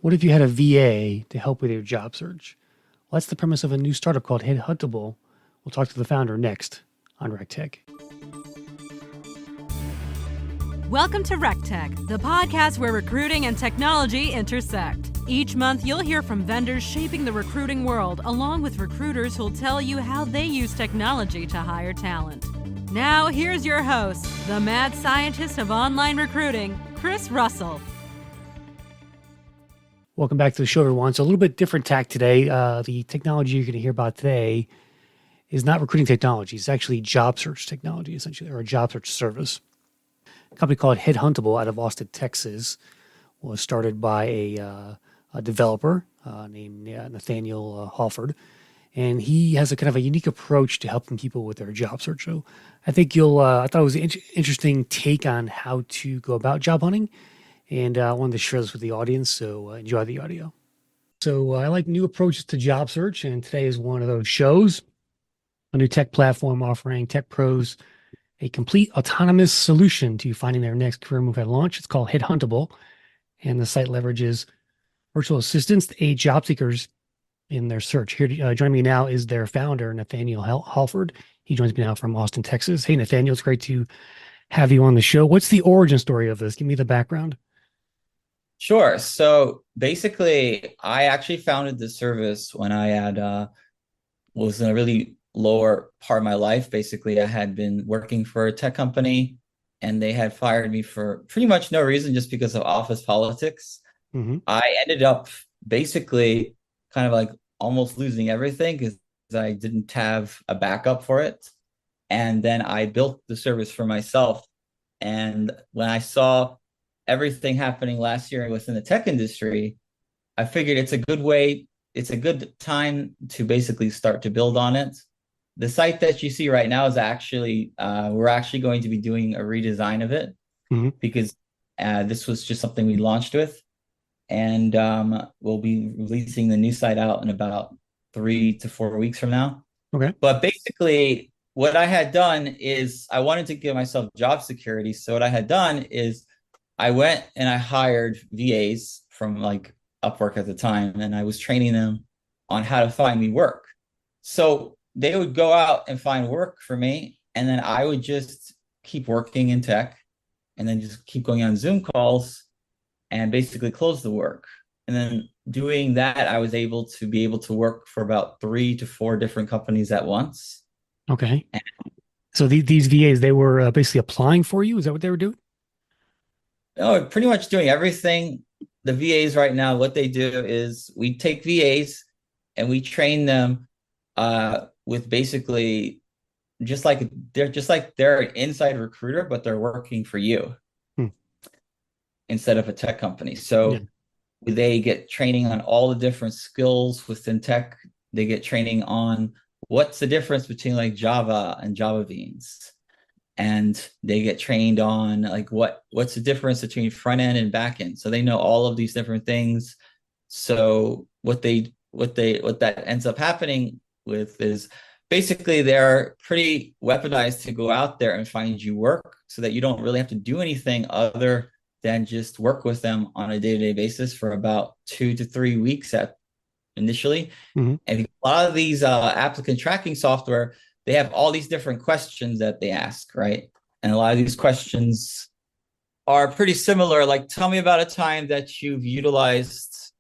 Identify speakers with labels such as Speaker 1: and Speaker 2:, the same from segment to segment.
Speaker 1: What if you had a VA to help with your job search? Well, that's the premise of a new startup called Headhuntable. We'll talk to the founder next on RecTech.
Speaker 2: Welcome to RecTech, the podcast where recruiting and technology intersect. Each month, you'll hear from vendors shaping the recruiting world, along with recruiters who'll tell you how they use technology to hire talent. Now, here's your host, the mad scientist of online recruiting, Chris Russell.
Speaker 1: Welcome back to the show, everyone. So a little bit different tack today. The technology you're going to hear about today is not recruiting technology. It's actually job search technology, essentially, or a job search service. A company called Headhuntable out of Austin, Texas, was started by a developer named Nathaniel Halford. And he has a kind of a unique approach to helping people with their job search. So I think I thought it was an interesting take on how to go about job hunting. And I wanted to share this with the audience, so enjoy the audio. So I like new approaches to job search, and today is one of those shows, a new tech platform offering tech pros a complete autonomous solution to finding their next career move at launch. It's called Headhuntable, and the site leverages virtual assistants to aid job seekers in their search. Here joining me now is their founder, Nathaniel Halford. He joins me now from Austin, Texas. Hey, Nathaniel, it's great to have you on the show. What's the origin story of this? Give me the background.
Speaker 3: Sure. So basically, I actually founded this service when I had was in a really lower part of my life. Basically, I had been working for a tech company, and they had fired me for pretty much no reason, just because of office politics.
Speaker 1: Mm-hmm.
Speaker 3: I ended up basically kind of like almost losing everything because I didn't have a backup for it. And then I built the service for myself. And when I saw everything happening last year within the tech industry, I figured it's a good time to basically start to build on it. The site that you see right now is actually, we're actually going to be doing a redesign of it because this was just something we launched with. And we'll be releasing the new site out in about 3 to 4 weeks from now.
Speaker 1: Okay.
Speaker 3: But basically, what I had done is I wanted to give myself job security. So what I had done is I went and I hired VAs from like Upwork at the time, and I was training them on how to find me work. So they would go out and find work for me, and then I would just keep working in tech and then just keep going on Zoom calls and basically close the work. And then doing that, I was able to work for about 3 to 4 different companies at once.
Speaker 1: Okay. So these VAs, they were basically applying for you? Is that what they were doing?
Speaker 3: No, pretty much doing everything. The VAs right now, what they do is we take VAs and we train them with basically they're an inside recruiter, but they're working for you instead of a tech company. So they get training on all the different skills within tech. They get training on what's the difference between like Java and Java Beans. And they get trained on like what's the difference between front end and back end. So they know all of these different things. So what that ends up happening with is basically they're pretty weaponized to go out there and find you work, so that you don't really have to do anything other than just work with them on a day-to-day basis for about 2 to 3 weeks initially. And a lot of these applicant tracking software, they have all these different questions that they ask, right? And a lot of these questions are pretty similar. Like, tell me about a time that you've utilized,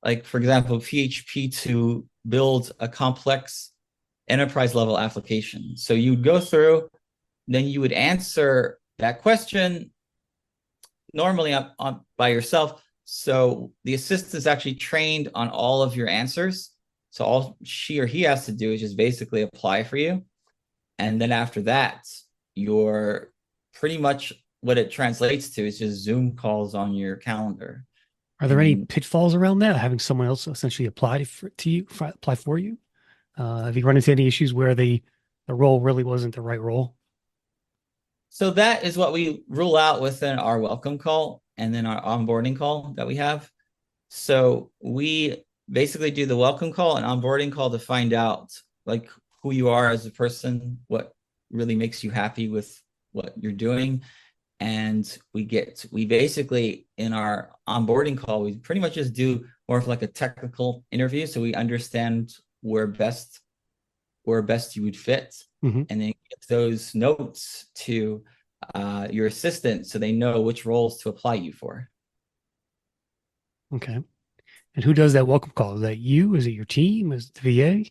Speaker 3: like, for example, PHP to build a complex enterprise level application. So you would go through, then you would answer that question normally by yourself. So the assistant is actually trained on all of your answers. So all she or he has to do is just basically apply for you. And then after that, you're pretty much what it translates to is just Zoom calls on your calendar.
Speaker 1: Are there any pitfalls around that? Having someone else essentially apply for you? Have you run into any issues where the role really wasn't the right role?
Speaker 3: So that is what we rule out within our welcome call and then our onboarding call that we have. So we basically do the welcome call and onboarding call to find out like who you are as a person, what really makes you happy with what you're doing. And we basically, in our onboarding call, we pretty much just do more of like a technical interview, so we understand where best you would fit,
Speaker 1: Mm-hmm.
Speaker 3: and then get those notes to your assistant so they know which roles to apply you for.
Speaker 1: Okay. And who does that welcome call? Is that you? Is it your team? Is it the VA?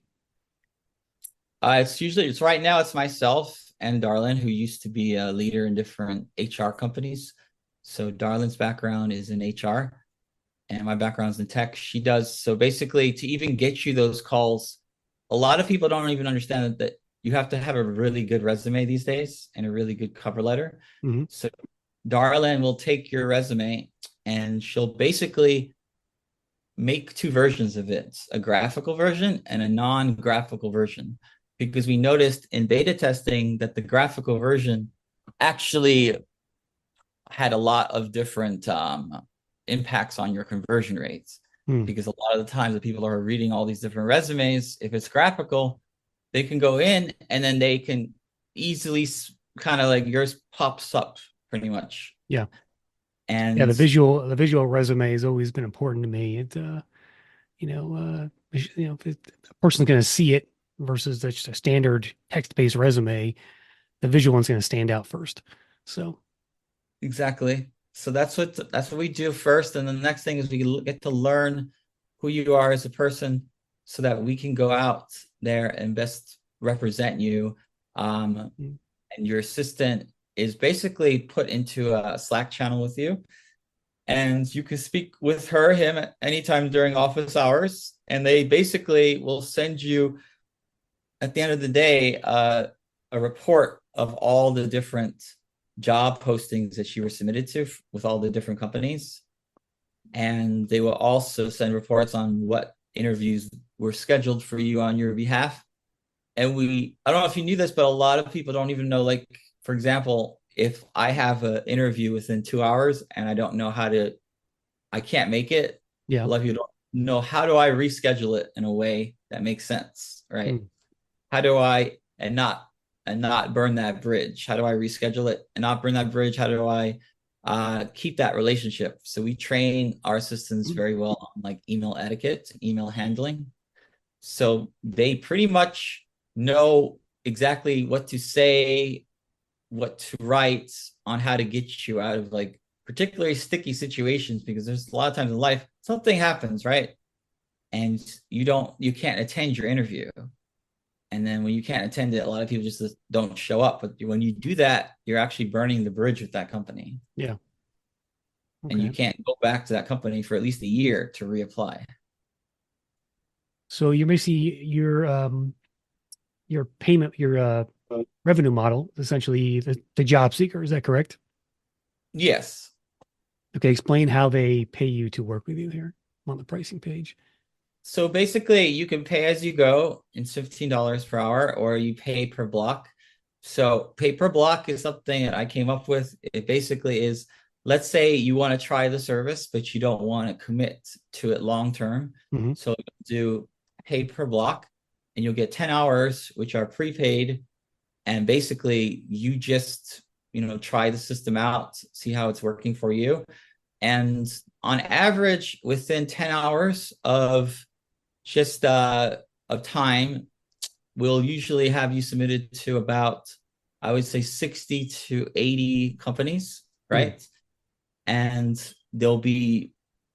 Speaker 3: It's right now it's myself and Darlin, who used to be a leader in different HR companies. So Darlin's background is in HR and my background's in tech. She does so basically to even get you those calls. A lot of people don't even understand that you have to have a really good resume these days and a really good cover letter.
Speaker 1: Mm-hmm.
Speaker 3: So Darlin will take your resume and she'll basically make two versions of it, a graphical version and a non-graphical version, because we noticed in beta testing that the graphical version actually had a lot of different impacts on your conversion rates.
Speaker 1: Mm.
Speaker 3: Because a lot of the times that people are reading all these different resumes, if it's graphical, they can go in and then they can easily kind of like yours pops up pretty much.
Speaker 1: Yeah.
Speaker 3: And
Speaker 1: Yeah, the visual resume has always been important to me. If a person's going to see it versus just a standard text-based resume, the visual one's going to stand out first. So
Speaker 3: exactly. So that's what we do first, and then the next thing is we get to learn who you are as a person, so that we can go out there and best represent you. And your assistant is basically put into a Slack channel with you, and you can speak with him anytime during office hours, and they basically will send you at the end of the day a report of all the different job postings that you were submitted to with all the different companies. And they will also send reports on what interviews were scheduled for you on your behalf. And I don't know if you knew this, but a lot of people don't even know, like, for example, if I have an interview within 2 hours and I can't make it,
Speaker 1: yeah.
Speaker 3: a lot of people don't know, how do I reschedule it in a way that makes sense, right?
Speaker 1: Mm.
Speaker 3: How do I and not burn that bridge? How do I reschedule it and not burn that bridge? How do I keep that relationship? So we train our assistants very well on like email etiquette, email handling. So they pretty much know exactly what to say, what to write, on how to get you out of like particularly sticky situations, because there's a lot of times in life something happens, right? And you can't attend your interview. And then when you can't attend it, a lot of people just don't show up. But when you do that, you're actually burning the bridge with that company.
Speaker 1: Yeah.
Speaker 3: And you
Speaker 1: Okay.
Speaker 3: can't go back to that company for at least a year to reapply.
Speaker 1: So you're basically your payment, your revenue model, essentially the job seeker. Is that correct?
Speaker 3: Yes.
Speaker 1: Okay. Explain how they pay you to work with you here on the pricing page.
Speaker 3: So basically, you can pay as you go. It's $15 per hour, or you pay per block. So pay per block is something that I came up with. It basically is, let's say you want to try the service, but you don't want to commit to it long term.
Speaker 1: Mm-hmm.
Speaker 3: So do pay per block, and you'll get 10 hours, which are prepaid. And basically, you just try the system out, see how it's working for you. And on average, within 10 hours of time, we'll usually have you submitted to about, I would say, 60 to 80 companies, right? And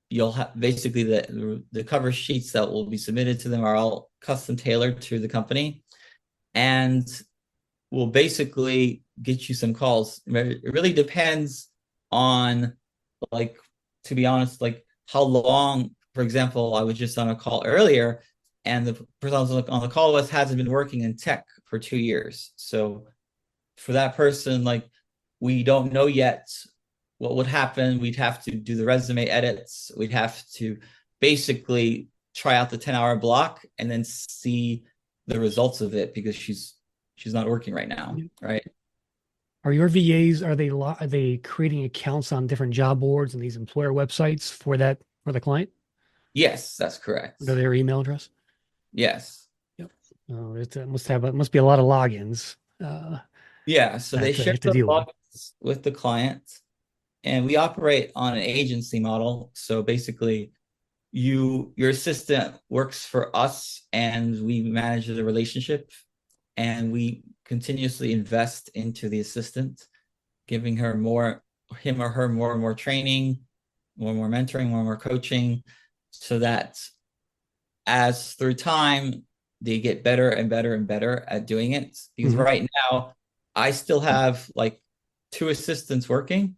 Speaker 3: you'll have basically the cover sheets that will be submitted to them are all custom tailored to the company, and will basically get you some calls. It really depends on, like, to be honest, like how long. For example, I was just on a call earlier, and the person I was on the call with hasn't been working in tech for 2 years. So for that person, like, we don't know yet what would happen. We'd have to do the resume edits. We'd have to basically try out the 10-hour block and then see the results of it, because she's not working right now, right?
Speaker 1: Are your VAs, are they creating accounts on different job boards and these employer websites for the client?
Speaker 3: Yes, that's correct.
Speaker 1: Under their email address?
Speaker 3: Yes.
Speaker 1: Yep. Oh, it must be a lot of logins.
Speaker 3: Yeah, so they share
Speaker 1: have to
Speaker 3: the
Speaker 1: deal with.
Speaker 3: logins with the client, and we operate on an agency model. So basically, your assistant works for us, and we manage the relationship, and we continuously invest into the assistant, giving him or her more and more training, more and more mentoring, more and more coaching, so that as through time they get better and better and better at doing it. Because right now I still have like 2 assistants working,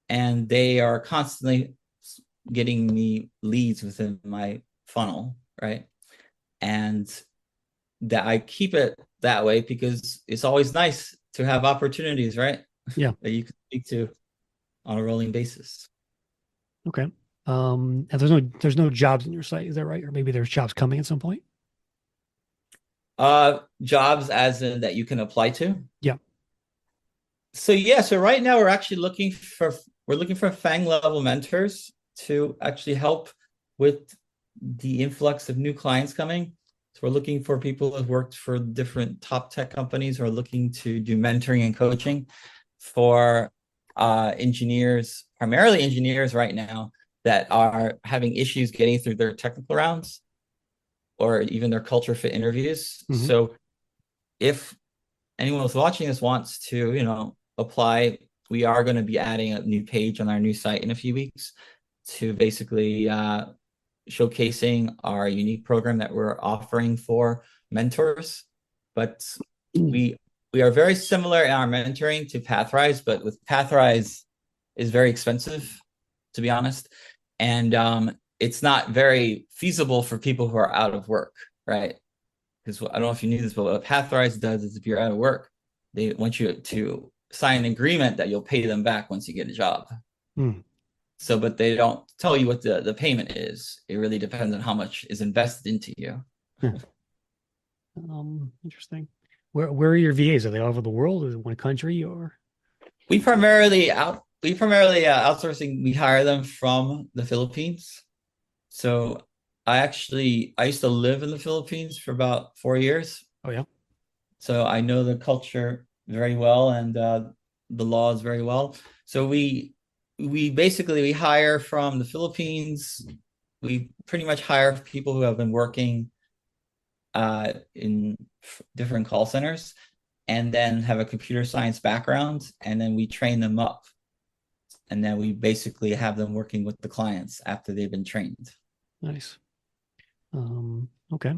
Speaker 3: and they are constantly getting me leads within my funnel, right? And that I keep it that way because it's always nice to have opportunities, right?
Speaker 1: Yeah.
Speaker 3: That you can speak to on a rolling basis.
Speaker 1: Okay. And there's no jobs in your site, is that right? Or maybe there's jobs coming at some point?
Speaker 3: Jobs as in that you can apply to?
Speaker 1: Yeah.
Speaker 3: So yeah, so right now we're actually looking for FANG level mentors to actually help with the influx of new clients coming. So we're looking for people who've worked for different top tech companies who are looking to do mentoring and coaching for engineers, primarily engineers right now, that are having issues getting through their technical rounds or even their culture fit interviews. So if anyone who's watching this wants to, apply, we are going to be adding a new page on our new site in a few weeks to basically showcasing our unique program that we're offering for mentors. But we are very similar in our mentoring to Pathrise, but with Pathrise is very expensive, to be honest. And it's not very feasible for people who are out of work, right? Because I don't know if you knew this, but what Pathrise does is if you're out of work, they want you to sign an agreement that you'll pay them back once you get a job. So, but they don't tell you what the payment is. It really depends on how much is invested into you.
Speaker 1: Interesting. Where are your VAs? Are they all over the world? Is it one country or?
Speaker 3: We primarily outsourcing. We hire them from the Philippines. So I used to live in the Philippines for about 4 years.
Speaker 1: Oh yeah.
Speaker 3: So I know the culture very well and the laws very well. So we basically hire from the Philippines. We pretty much hire people who have been working in different call centers and then have a computer science background, and then we train them up. And then we basically have them working with the clients after they've been trained.
Speaker 1: Nice. Okay.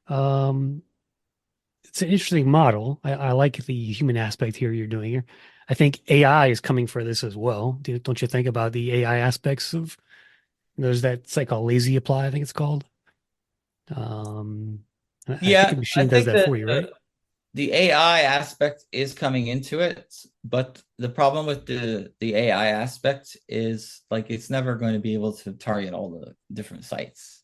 Speaker 1: It's an interesting model. I like the human aspect here you're doing here. I think AI is coming for this as well. Don't you think about the AI aspects of, there's that site called Lazy Apply, I think it's called. I think a machine does that for you, right?
Speaker 3: The AI aspect is coming into it, but the problem with the AI aspect is like it's never going to be able to target all the different sites.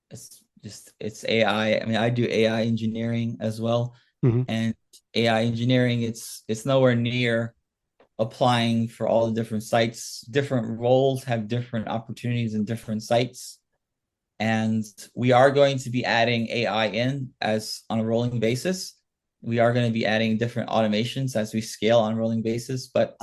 Speaker 3: It's AI. I mean, I do AI engineering as well, and AI engineering, it's nowhere near applying for all the different sites. Different roles have different opportunities in different sites. And we are going to be adding AI in as on a rolling basis. We are going to be adding different automations as we scale on a rolling basis, but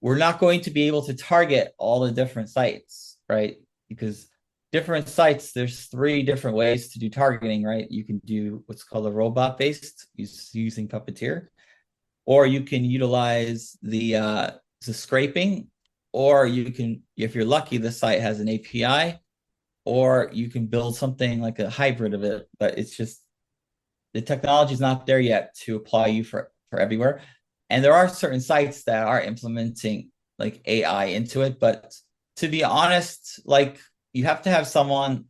Speaker 3: we're not going to be able to target all the different sites, right? Because different sites, there's 3 different ways to do targeting, right? You can do what's called a robot-based using Puppeteer, or you can utilize the scraping, or you can, if you're lucky, the site has an API, or you can build something like a hybrid of it, but it's just the technology is not there yet to apply you for everywhere. And there are certain sites that are implementing like AI into it, but to be honest, like you have to have someone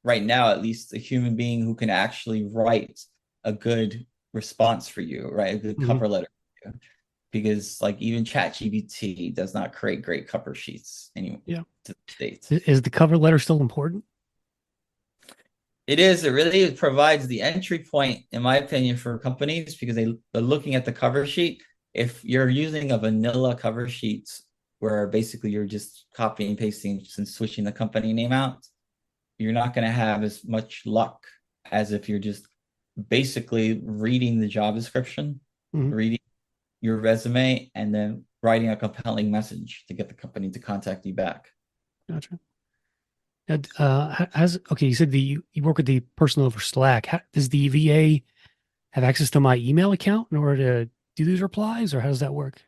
Speaker 3: right now, at least a human being who can actually write a good response for you, right? A good cover letter for you. Because like even ChatGPT does not create great cover sheets anymore.
Speaker 1: Yeah.
Speaker 3: To the state.
Speaker 1: Is the cover letter still important?
Speaker 3: It is. It really provides the entry point, in my opinion, for companies because they're looking at the cover sheet. If you're using a vanilla cover sheet where basically you're just copying and pasting and switching the company name out, you're not going to have as much luck as if you're just basically reading the job description, reading your resume and then writing a compelling message to get the company to contact you back.
Speaker 1: Gotcha. Now, okay, you said you work with the person over Slack. Does the VA have access to my email account in order to do these replies, or how does that work?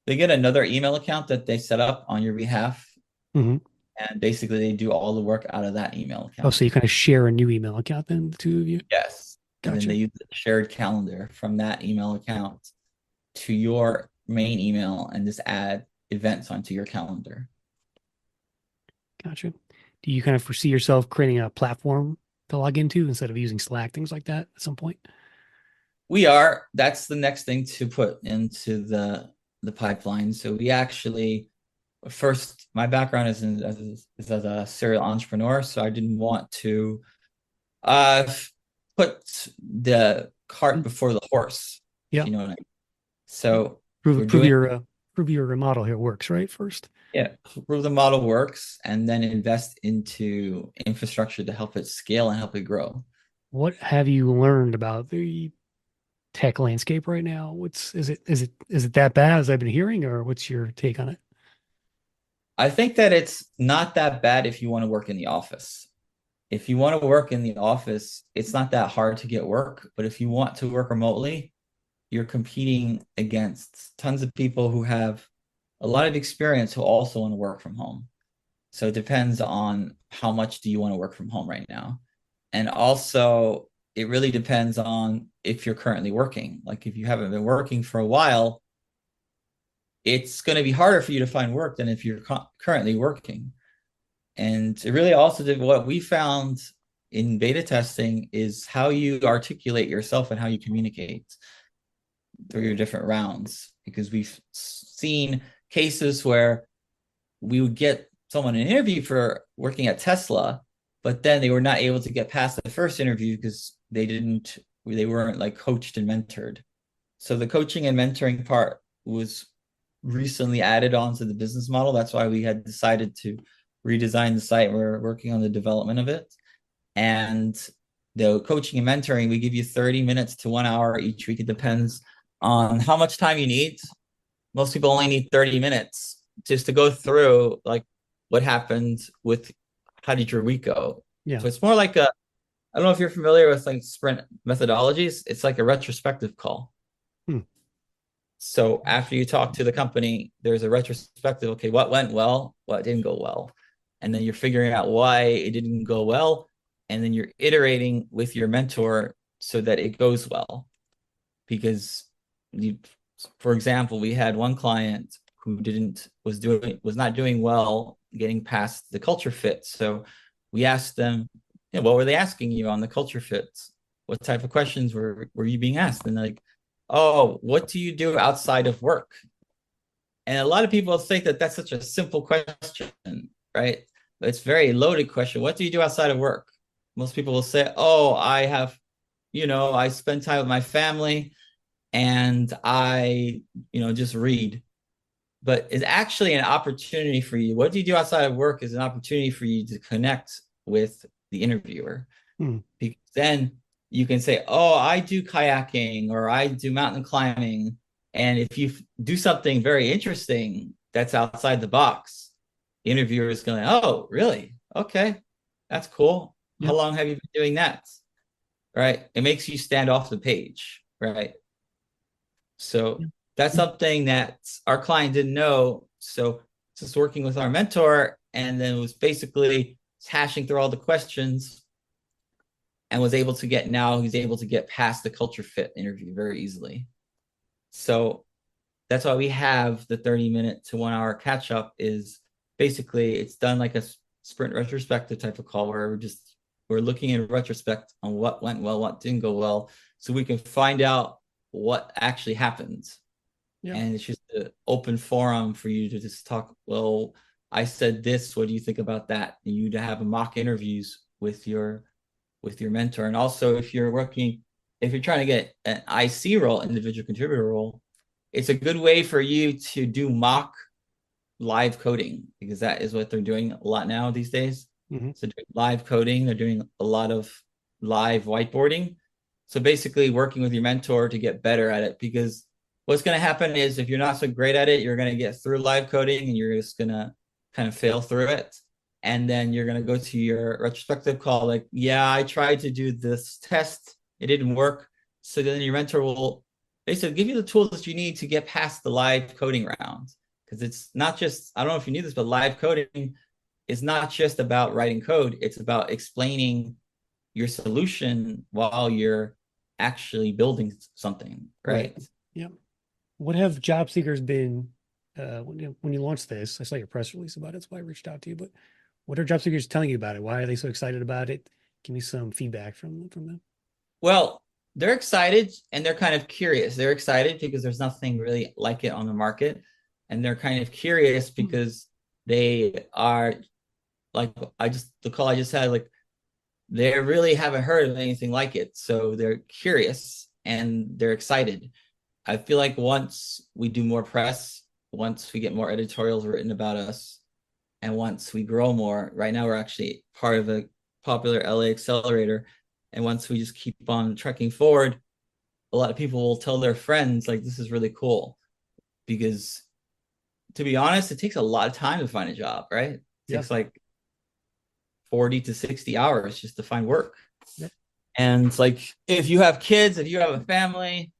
Speaker 3: They get another email account that they set up on your behalf,
Speaker 1: Mm-hmm.
Speaker 3: and basically they do all the work out of that email
Speaker 1: Oh,
Speaker 3: account.
Speaker 1: so you kind of share a new email account then, the two of you?
Speaker 3: Yes. And then
Speaker 1: Gotcha.
Speaker 3: they use the shared calendar from that email account to your main email and just add events onto your calendar.
Speaker 1: Gotcha. Do you kind of foresee yourself creating a platform to log into instead of using Slack, things like that at some point?
Speaker 3: That's the next thing to put into the pipeline. So we actually first, my background is as a serial entrepreneur, so I didn't want to uh put the cart before the horse, if
Speaker 1: Yeah.
Speaker 3: you know what I mean. So
Speaker 1: Prove
Speaker 3: we're
Speaker 1: prove
Speaker 3: doing
Speaker 1: your prove your model here works, right? First.
Speaker 3: yeah, prove the model works and then invest into infrastructure to help it scale and help it grow.
Speaker 1: What have you learned about the tech landscape right now? Is it that bad as I've been hearing, or what's your take on it?
Speaker 3: I think that it's not that bad if you want to work in the office. If you want to work in the office, it's not that hard to get work. But if you want to work remotely, you're competing against tons of people who have a lot of experience who also want to work from home. So it depends on how much do you want to work from home right now. And also, it really depends on if you're currently working. Like if you haven't been working for a while, it's going to be harder for you to find work than if you're currently working. And it really also did what we found in beta testing is how you articulate yourself and how you communicate through your different rounds. Because we've seen cases where we would get someone an interview for working at Tesla, but then they were not able to get past the first interview because they weren't like coached and mentored. So the coaching and mentoring part was recently added onto the business model. That's why we had decided to redesign the site. We're working on the development of it. And the coaching and mentoring, we give you 30 minutes to 1 hour each week. It depends on how much time you need. Most people only need 30 minutes just to go through like what happened with how did your week go.
Speaker 1: Yeah.
Speaker 3: So it's more like I don't know if you're familiar with like sprint methodologies. It's like a retrospective call. So after you talk to the company, there's a retrospective. Okay, what went well, what didn't go well, and then you're figuring out why it didn't go well, and then you're iterating with your mentor so that it goes well. Because for example, we had one client who was not doing well getting past the culture fit. So we asked them, what were they asking you on the culture fits? What type of questions were you being asked? And like, oh, what do you do outside of work? And a lot of people think that that's such a simple question, right? But it's a very loaded question. What do you do outside of work? Most people will say, oh, I spend time with my family and I, just read. But it's actually an opportunity for you. What do you do outside of work is an opportunity for you to connect with the interviewer. Because then you can say, oh, I do kayaking or I do mountain climbing. And if you do something very interesting that's outside the box, the interviewer is going, oh, really? Okay, that's cool.
Speaker 1: Yep.
Speaker 3: How long have you been doing that? Right? It makes you stand off the page, right? So that's something that our client didn't know. So just working with our mentor and then was basically hashing through all the questions and he's able to get past the culture fit interview very easily. So that's why we have the 30-minute to 1 hour catch up is basically it's done like a sprint retrospective type of call where we're looking in retrospect on what went well, what didn't go well, so we can find out what actually happened. Yeah. And it's just an open forum for you to just talk, well, I said this, what do you think about that? And you to have a mock interviews with your mentor. And also if you're trying to get an IC role, individual contributor role, it's a good way for you to do mock live coding because that is what they're doing a lot now these days. So doing live coding, they're doing a lot of live whiteboarding. So basically working with your mentor to get better at it because what's going to happen is if you're not so great at it, you're going to get through live coding and you're just going to kind of fail through it. And then you're going to go to your retrospective call, like, yeah, I tried to do this test. It didn't work. So then your mentor will basically give you the tools that you need to get past the live coding round. Because it's not just, I don't know if you knew this, but live coding is not just about writing code. It's about explaining your solution while you're actually building something, right?
Speaker 1: Yeah. What have job seekers been, when you launched this? I saw your press release about it. That's why I reached out to you. But what are job seekers telling you about it? Why are they so excited about it? Give me some feedback from them.
Speaker 3: Well, they're excited and they're kind of curious. They're excited because there's nothing really like it on the market. And they're kind of curious because they are like, the call I just had, like, they really haven't heard of anything like it. So they're curious and they're excited. I feel like once we do more press, once we get more editorials written about us, and once we grow more, right now we're actually part of a popular LA accelerator. And once we just keep on trekking forward, a lot of people will tell their friends, like, this is really cool. Because to be honest, it takes a lot of time to find a job, right? It takes like 40 to 60 hours just to find work. Yeah. And it's like, if you have kids, if you have a family,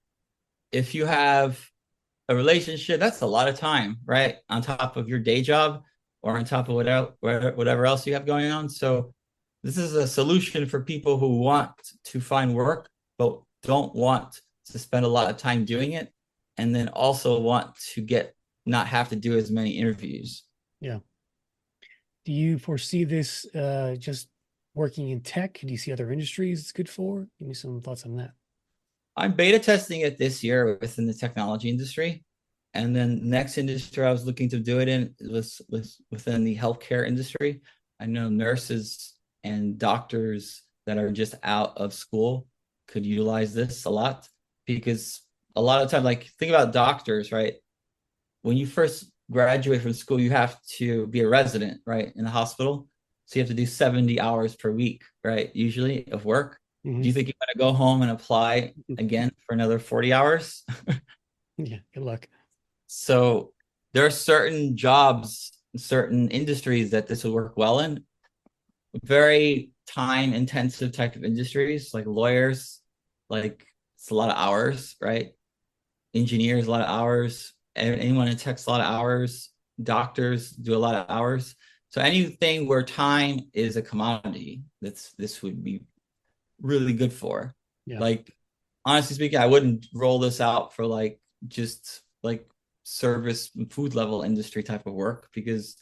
Speaker 3: if you have a relationship, that's a lot of time, right? On top of your day job or on top of whatever else you have going on. So this is a solution for people who want to find work, but don't want to spend a lot of time doing it. And then also want to not have to do as many interviews.
Speaker 1: Yeah. Do you foresee this just working in tech? Do you see other industries it's good for? Give me some thoughts on that.
Speaker 3: I'm beta testing it this year within the technology industry. And then next industry I was looking to do it in was within the healthcare industry. I know nurses and doctors that are just out of school could utilize this a lot, because a lot of time, like, think about doctors, right? When you first graduate from school, you have to be a resident, right, in the hospital. So you have to do 70 hours per week, right, usually, of work. Mm-hmm. Do you think you're going to go home and apply again for another 40 hours?
Speaker 1: Yeah, good luck.
Speaker 3: So there are certain jobs, certain industries that this will work well in. Very time-intensive type of industries, like lawyers, like, it's a lot of hours, right? Engineers, a lot of hours. Anyone in tech's a lot of hours. Doctors do a lot of hours. So anything where time is a commodity, this would be really good for. Yeah. Like, honestly speaking, I wouldn't roll this out for like just like service and food level industry type of work, because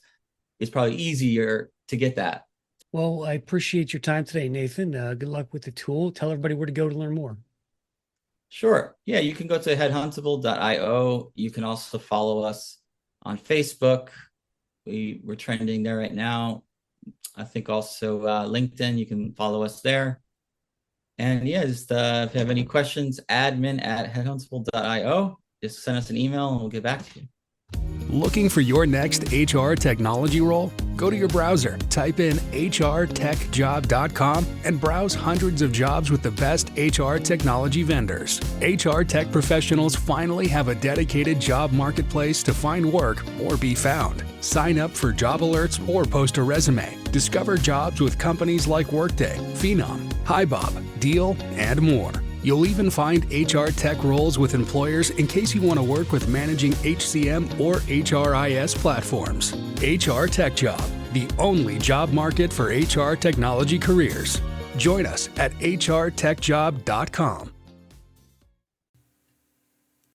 Speaker 3: it's probably easier to get that.
Speaker 1: Well, I appreciate your time today, Nathan. Good luck with the tool. Tell everybody where to go to learn more.
Speaker 3: Sure. Yeah, you can go to headhuntable.io. You can also follow us on Facebook. We're trending there right now. I think also LinkedIn, you can follow us there. And yeah, just if you have any questions, admin@headhuntable.io. Just send us an email and we'll get back to you.
Speaker 4: Looking for your next HR technology role? Go to your browser, type in hrtechjob.com, and browse hundreds of jobs with the best HR technology vendors. HR tech professionals finally have a dedicated job marketplace to find work or be found. Sign up for job alerts or post a resume. Discover jobs with companies like Workday, Phenom, HiBob, Deal, and more. You'll even find HR tech roles with employers in case you want to work with managing HCM or HRIS platforms. HR Tech Job, the only job market for HR technology careers. Join us at hrtechjob.com.